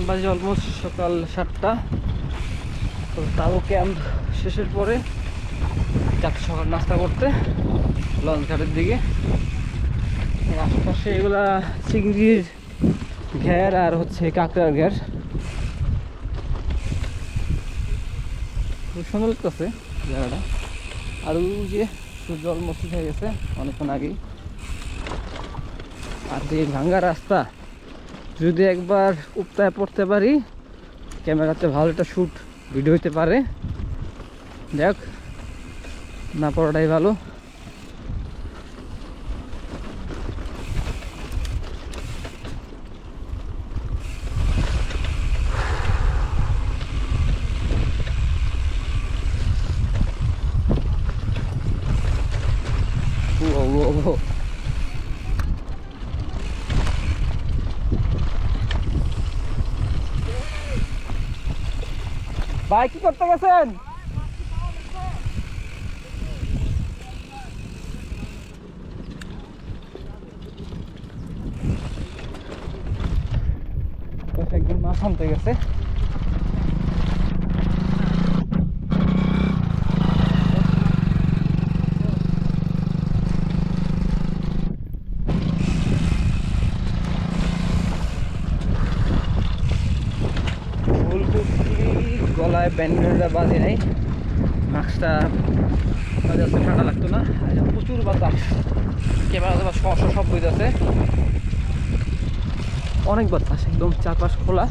এখন বাজে অলমোস্ট সকাল 7টা। তো তাও ক্যাম্প শেষের পরে যাচ্ছি সকাল নাস্তা করতে লঞ্চ ঘাটের দিকে। আশেপাশে এগুলা চিংড়ির ঘের আর হচ্ছে কাঁকড়ার ঘের। খুব সুন্দর লাগতেছে জায়গাটা। আর ওই যে সূর্য অলমোস্ট উঠে গেছে অনেকক্ষণ আগেই। আর যে ভাঙ্গা রাস্তা, যদি একবার উপতায় পড়তে পারি ক্যামেরাতে ভালো একটা শ্যুট ভিডিও হতে পারে। দেখ না পড়াটাই ভালো। ভাই কি করতে গেছেন? একদিন মাছ আনতে গেছে। গলায় ব্যান্ডেডটা বাজে নাই, মাস্কটা বাজে আছে, ঠান্ডা লাগতো না। প্রচুর বাতাস, ক্যামেরা সব বইতেছে, অনেক বাতাস, একদম চারপাশ খোলা।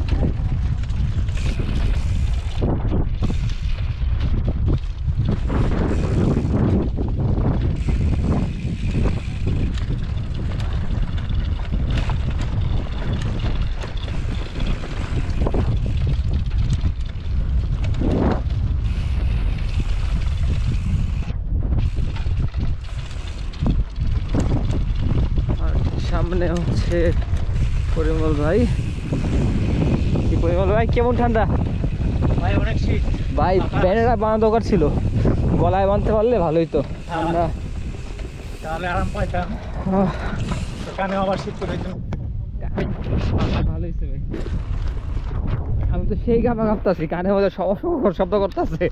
সামনে হচ্ছে পরিমল ভাই। কি পরিমল ভাই, কেমন ঠান্ডা? ভাই অনেক শীত ভাই, ব্যানারটা বানানো দরকার ছিল, গলায় বাঁধতে পারলে ভালোই তো। ঠান্ডা তাহলে আরাম পাইতাম। কানে আবার শীত করে ভালো হয়েছে ভাই। আমি তো সেই গামা কাঁপতাছি, কানে মধ্যে শব্দ করতেছে।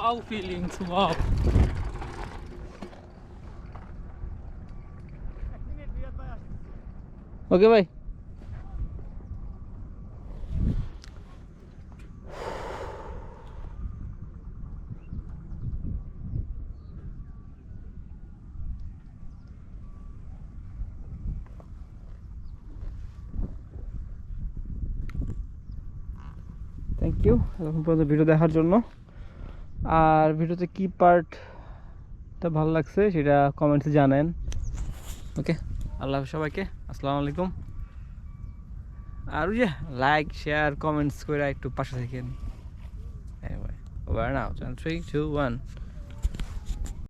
Wow feelings, wow. ওকে ভাই। থ্যাংক ইউ এখন পর্যন্ত ভিডিও দেখার জন্য। আর ভিডিওতে কি পার্টটা ভালো লাগছে সেটা কমেন্টসে জানান। ওকে, আল্লাহ হাফেজ সবাইকে, আসসালামু আলাইকুম। আর ওই যে লাইক শেয়ার কমেন্টস করে একটু পাশে থাকেন। Anyway, over now. 3, 2, 1.